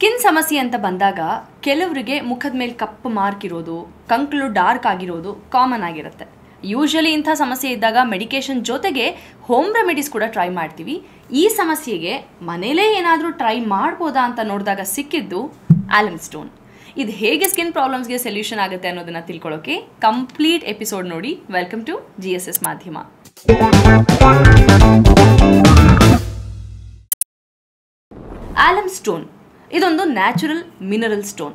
Skin ಸಮಸ್ಯೆ ಅಂತ ಬಂದಾಗ ಕೆಲವರಿಗೆ ಮುಖದ ಮೇಲೆ ಕಪ್ಪು ಮಾರ್ಕ್ ಇರೋದು, ಕಂಕಳು ಡಾರ್ಕ್ ಆಗಿರೋದು ಕಾಮನ್ ಆಗಿರುತ್ತೆ. ಯೂಶಲಿ ಇಂಥ ಸಮಸ್ಯೆ ಇದ್ದಾಗ ಮೆಡಿಕೇಶನ್ ಜೊತೆಗೆ ಹೋಮ್ ರೆಮಿಡೀಸ್ ಕೂಡ ಟ್ರೈ ಮಾಡ್ತೀವಿ. ಈ ಸಮಸ್ಯೆಗೆ ಮನೇಲೇ ಏನಾದರೂ ಟ್ರೈ ಮಾಡ್ಬೋದಾ ಅಂತ ನೋಡಿದಾಗ ಸಿಕ್ಕಿದ್ದು ಆಲಮ್ ಸ್ಟೋನ್. ಇದು ಹೇಗೆ ಸ್ಕಿನ್ ಪ್ರಾಬ್ಲಮ್ಸ್ಗೆ ಸೊಲ್ಯೂಷನ್ ಆಗುತ್ತೆ ಅನ್ನೋದನ್ನ ತಿಳ್ಕೊಳ್ಳೋಕೆ ಕಂಪ್ಲೀಟ್ ಎಪಿಸೋಡ್ ನೋಡಿ. ವೆಲ್ಕಮ್ ಟು GSS ಮಾಧ್ಯಮ. ಆಲಮ್ ಸ್ಟೋನ್ ಇದೊಂದು ನ್ಯಾಚುರಲ್ ಮಿನರಲ್ ಸ್ಟೋನ್.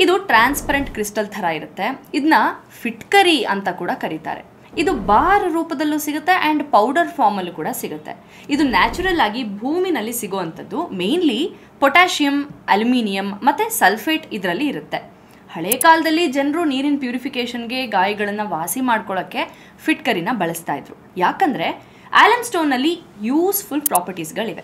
ಇದು ಟ್ರಾನ್ಸ್ಪರೆಂಟ್ ಕ್ರಿಸ್ಟಲ್ ಥರ ಇರುತ್ತೆ. ಇದನ್ನ ಫಿಟ್ಕರಿ ಅಂತ ಕೂಡ ಕರೀತಾರೆ. ಇದು ಬಾರ್ ರೂಪದಲ್ಲೂ ಸಿಗುತ್ತೆ ಆ್ಯಂಡ್ ಪೌಡರ್ ಫಾರ್ಮಲ್ಲೂ ಕೂಡ ಸಿಗುತ್ತೆ. ಇದು ನ್ಯಾಚುರಲ್ ಆಗಿ ಭೂಮಿನಲ್ಲಿ ಸಿಗುವಂಥದ್ದು. ಮೇನ್ಲಿ ಪೊಟ್ಯಾಷಿಯಂ, ಅಲ್ಯೂಮಿನಿಯಂ ಮತ್ತು ಸಲ್ಫೇಟ್ ಇದರಲ್ಲಿ ಇರುತ್ತೆ. ಹಳೆ ಕಾಲದಲ್ಲಿ ಜನರು ನೀರಿನ ಪ್ಯೂರಿಫಿಕೇಷನ್ಗೆ, ಗಾಯಗಳನ್ನು ವಾಸಿ ಮಾಡ್ಕೊಳ್ಳೋಕ್ಕೆ ಫಿಟ್ಕರಿನ ಬಳಸ್ತಾ ಇದ್ರು. ಯಾಕಂದರೆ ಆಲಮ್ ಸ್ಟೋನಲ್ಲಿ ಯೂಸ್ಫುಲ್ ಪ್ರಾಪರ್ಟೀಸ್ಗಳಿವೆ.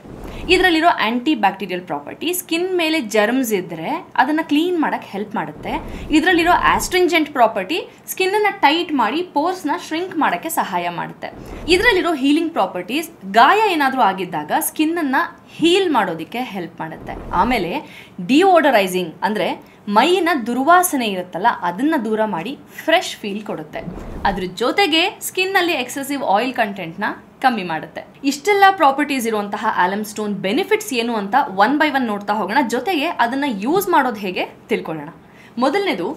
ಇದರಲ್ಲಿರೋ ಆ್ಯಂಟಿ ಬ್ಯಾಕ್ಟೀರಿಯಲ್ ಪ್ರಾಪರ್ಟಿ ಸ್ಕಿನ್ ಮೇಲೆ ಜರ್ಮ್ಸ್ ಇದ್ದರೆ ಅದನ್ನು ಕ್ಲೀನ್ ಮಾಡೋಕ್ಕೆ ಹೆಲ್ಪ್ ಮಾಡುತ್ತೆ. ಇದರಲ್ಲಿರೋ ಆಸ್ಟ್ರಿಂಜೆಂಟ್ ಪ್ರಾಪರ್ಟಿ ಸ್ಕಿನ್ನನ್ನು ಟೈಟ್ ಮಾಡಿ ಪೋರ್ಸ್ನ ಶ್ರಿಂಕ್ ಮಾಡೋಕ್ಕೆ ಸಹಾಯ ಮಾಡುತ್ತೆ. ಇದರಲ್ಲಿರೋ ಹೀಲಿಂಗ್ ಪ್ರಾಪರ್ಟೀಸ್ ಗಾಯ ಏನಾದರೂ ಆಗಿದ್ದಾಗ ಸ್ಕಿನ್ನನ್ನು ಹೀಲ್ ಮಾಡೋದಕ್ಕೆ ಹೆಲ್ಪ್ ಮಾಡುತ್ತೆ. ಆಮೇಲೆ ಡಿಯೋಡರೈಸಿಂಗ್ ಅಂದರೆ ಮೈಯಿನ ದುರ್ವಾಸನೆ ಇರುತ್ತಲ್ಲ ಅದನ್ನು ದೂರ ಮಾಡಿ ಫ್ರೆಶ್ ಫೀಲ್ ಕೊಡುತ್ತೆ. ಅದ್ರ ಜೊತೆಗೆ ಸ್ಕಿನ್ನಲ್ಲಿ ಎಕ್ಸೆಸಿವ್ ಆಯಿಲ್ ಕಂಟೆಂಟ್ನ ಕಮ್ಮಿ ಮಾಡುತ್ತೆ. ಇಷ್ಟೆಲ್ಲ ಪ್ರಾಪರ್ಟೀಸ್ ಇರುವಂತಹ ಆಲಮ್ ಸ್ಟೋನ್ ಬೆನಿಫಿಟ್ಸ್ ಏನು ಅಂತ ಒನ್ ಬೈ ಒನ್ ನೋಡ್ತಾ ಹೋಗೋಣ. ಜೊತೆಗೆ ಅದನ್ನು ಯೂಸ್ ಮಾಡೋದು ಹೇಗೆ ತಿಳ್ಕೊಳ್ಳೋಣ. ಮೊದಲನೇದು,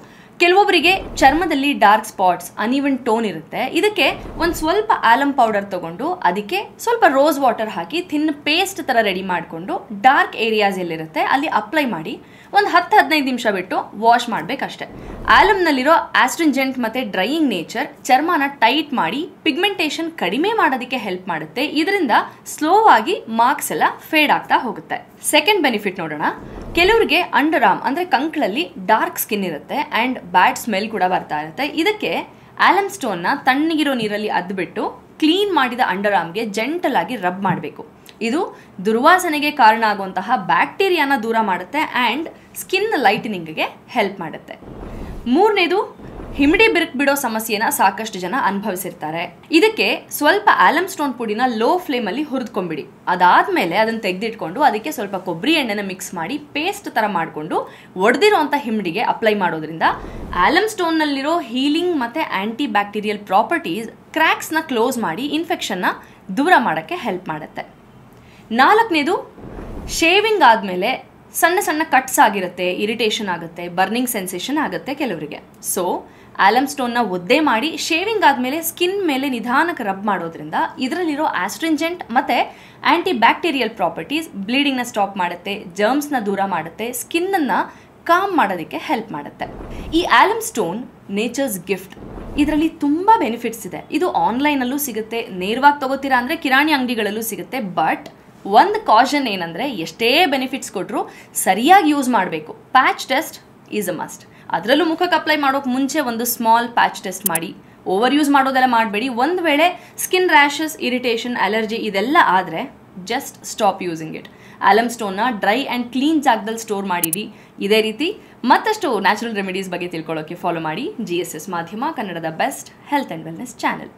ಕೆಲವೊಬ್ಬರಿಗೆ ಚರ್ಮದಲ್ಲಿ ಡಾರ್ಕ್ ಸ್ಪಾಟ್ಸ್, ಅನ್ಇವನ್ ಟೋನ್ ಇರುತ್ತೆ. ಇದಕ್ಕೆ ಒಂದು ಸ್ವಲ್ಪ ಆಲಮ್ ಪೌಡರ್ ತೊಗೊಂಡು ಅದಕ್ಕೆ ಸ್ವಲ್ಪ ರೋಸ್ ವಾಟರ್ ಹಾಕಿ ಥಿನ್ ಪೇಸ್ಟ್ ಥರ ರೆಡಿ ಮಾಡಿಕೊಂಡು ಡಾರ್ಕ್ ಏರಿಯಾಸ್ ಎಲ್ಲಿರುತ್ತೆ ಅಲ್ಲಿ ಅಪ್ಲೈ ಮಾಡಿ ಒಂದು 10-15 ನಿಮಿಷ ಬಿಟ್ಟು ವಾಶ್ ಮಾಡಬೇಕಷ್ಟೆ. ಆಲಮ್ನಲ್ಲಿರೋ ಆಸ್ಟ್ರಿಂಜೆಂಟ್ ಮತ್ತು ಡ್ರೈಯಿಂಗ್ ನೇಚರ್ ಚರ್ಮನ ಟೈಟ್ ಮಾಡಿ ಪಿಗ್ಮೆಂಟೇಷನ್ ಕಡಿಮೆ ಮಾಡೋದಕ್ಕೆ ಹೆಲ್ಪ್ ಮಾಡುತ್ತೆ. ಇದರಿಂದ ಸ್ಲೋ ಆಗಿ ಮಾರ್ಕ್ಸ್ ಎಲ್ಲ ಫೇಡ್ ಆಗ್ತಾ ಹೋಗುತ್ತೆ. ಸೆಕೆಂಡ್ ಬೆನಿಫಿಟ್ ನೋಡೋಣ. ಕೆಲವರಿಗೆ ಅಂಡರ್ ಆರ್ಮ್ ಅಂದರೆ ಕಂಕಳಲ್ಲಿ ಡಾರ್ಕ್ ಸ್ಕಿನ್ ಇರುತ್ತೆ ಆ್ಯಂಡ್ ಬ್ಯಾಡ್ ಸ್ಮೆಲ್ ಕೂಡ ಬರ್ತಾ ಇರುತ್ತೆ. ಇದಕ್ಕೆ ಆಲಮ್ ಸ್ಟೋನ್ನ ತಣ್ಣಗಿರೋ ನೀರಲ್ಲಿ ಅದ್ಬಿಟ್ಟು ಕ್ಲೀನ್ ಮಾಡಿದ ಅಂಡರ್ ಆರ್ಮ್ಗೆ ಜೆಂಟಲ್ ಆಗಿ ರಬ್ ಮಾಡಬೇಕು. ಇದು ದುರ್ವಾಸನೆಗೆ ಕಾರಣ ಆಗುವಂತಹ ಬ್ಯಾಕ್ಟೀರಿಯಾನ ದೂರ ಮಾಡುತ್ತೆ ಆ್ಯಂಡ್ ಸ್ಕಿನ್ ಲೈಟನಿಂಗ್ಗೆ ಹೆಲ್ಪ್ ಮಾಡುತ್ತೆ. ಮೂರನೇದು, ಹಿಮಡಿ ಬಿರುಕು ಬಿಡೋ ಸಮಸ್ಯೆನ ಸಾಕಷ್ಟು ಜನ ಅನುಭವಿಸಿರ್ತಾರೆ. ಇದಕ್ಕೆ ಸ್ವಲ್ಪ ಆಲಮ್ ಸ್ಟೋನ್ ಪುಡಿನ ಲೋ ಫ್ಲೇಮಲ್ಲಿ ಹುರಿದ್ಕೊಂಡ್ಬಿಡಿ. ಅದಾದಮೇಲೆ ಅದನ್ನು ತೆಗೆದಿಟ್ಕೊಂಡು ಅದಕ್ಕೆ ಸ್ವಲ್ಪ ಕೊಬ್ಬರಿ ಎಣ್ಣೆನ ಮಿಕ್ಸ್ ಮಾಡಿ ಪೇಸ್ಟ್ ಥರ ಮಾಡಿಕೊಂಡು ಒಡೆದಿರೋಂಥ ಹಿಮಡಿಗೆ ಅಪ್ಲೈ ಮಾಡೋದ್ರಿಂದ ಆಲಮ್ ಸ್ಟೋನ್ನಲ್ಲಿರೋ ಹೀಲಿಂಗ್ ಮತ್ತು ಆ್ಯಂಟಿ ಬ್ಯಾಕ್ಟೀರಿಯಲ್ ಪ್ರಾಪರ್ಟೀಸ್ ಕ್ರ್ಯಾಕ್ಸ್ನ ಕ್ಲೋಸ್ ಮಾಡಿ ಇನ್ಫೆಕ್ಷನ್ನ ದೂರ ಮಾಡೋಕ್ಕೆ ಹೆಲ್ಪ್ ಮಾಡುತ್ತೆ. ನಾಲ್ಕನೇದು, ಶೇವಿಂಗ್ ಆದಮೇಲೆ ಸಣ್ಣ ಸಣ್ಣ ಕಟ್ಸ್ ಆಗಿರುತ್ತೆ, ಇರಿಟೇಷನ್ ಆಗುತ್ತೆ, ಬರ್ನಿಂಗ್ ಸೆನ್ಸೇಷನ್ ಆಗುತ್ತೆ ಕೆಲವರಿಗೆ. ಸೊ ಆಲಮ್ ಸ್ಟೋನ್ನ ಒದ್ದೆ ಮಾಡಿ ಶೇವಿಂಗ್ ಆದಮೇಲೆ ಸ್ಕಿನ್ ಮೇಲೆ ನಿಧಾನಕ್ಕೆ ರಬ್ ಮಾಡೋದ್ರಿಂದ ಇದರಲ್ಲಿರೋ ಆಸ್ಟ್ರಿಂಜೆಂಟ್ ಮತ್ತು ಆ್ಯಂಟಿ ಬ್ಯಾಕ್ಟೀರಿಯಲ್ ಪ್ರಾಪರ್ಟೀಸ್ ಬ್ಲೀಡಿಂಗ್ನ ಸ್ಟಾಪ್ ಮಾಡುತ್ತೆ, ಜರ್ಮ್ಸ್ನ ದೂರ ಮಾಡುತ್ತೆ, ಸ್ಕಿನ್ನನ್ನು ಕಾಮ್ ಮಾಡೋದಕ್ಕೆ ಹೆಲ್ಪ್ ಮಾಡುತ್ತೆ. ಈ ಆಲಮ್ ಸ್ಟೋನ್ ನೇಚರ್ಸ್ ಗಿಫ್ಟ್. ಇದರಲ್ಲಿ ತುಂಬ ಬೆನಿಫಿಟ್ಸ್ ಇದೆ. ಇದು ಆನ್ಲೈನಲ್ಲೂ ಸಿಗುತ್ತೆ, ನೇರವಾಗಿ ತಗೋತೀರಾ ಅಂದರೆ ಕಿರಾಣಿ ಅಂಗಡಿಗಳಲ್ಲೂ ಸಿಗುತ್ತೆ. ಬಟ್ ಒಂದು ಕಾಷನ್ ಏನಂದರೆ ಎಷ್ಟೇ ಬೆನಿಫಿಟ್ಸ್ ಕೊಟ್ಟರು ಸರಿಯಾಗಿ ಯೂಸ್ ಮಾಡಬೇಕು. Patch test is a must. ಅದರಲ್ಲೂ ಮುಖಕ್ಕೆ ಅಪ್ಲೈ ಮಾಡೋಕೆ ಮುಂಚೆ ಒಂದು ಸ್ಮಾಲ್ ಪ್ಯಾಚ್ ಟೆಸ್ಟ್ ಮಾಡಿ. ಓವರ್ ಯೂಸ್ ಮಾಡೋದೆಲ್ಲ ಮಾಡಬೇಡಿ. ಒಂದು ವೇಳೆ ಸ್ಕಿನ್ ರ್ಯಾಷಸ್, ಇರಿಟೇಷನ್, ಅಲರ್ಜಿ ಇದೆಲ್ಲ ಆದರೆ just stop using it. Alum ಸ್ಟೋನ್ನ ಡ್ರೈ ಆ್ಯಂಡ್ ಕ್ಲೀನ್ ಜಾಗದಲ್ಲಿ ಸ್ಟೋರ್ ಮಾಡಿಡಿ. ಇದೇ ರೀತಿ ಮತ್ತಷ್ಟು ನ್ಯಾಚುರಲ್ ರೆಮಿಡೀಸ್ ಬಗ್ಗೆ ತಿಳ್ಕೊಳ್ಳೋಕ್ಕೆ ಫಾಲೋ ಮಾಡಿ GSS ಮಾಧ್ಯಮ, ಕನ್ನಡದ best health and wellness channel.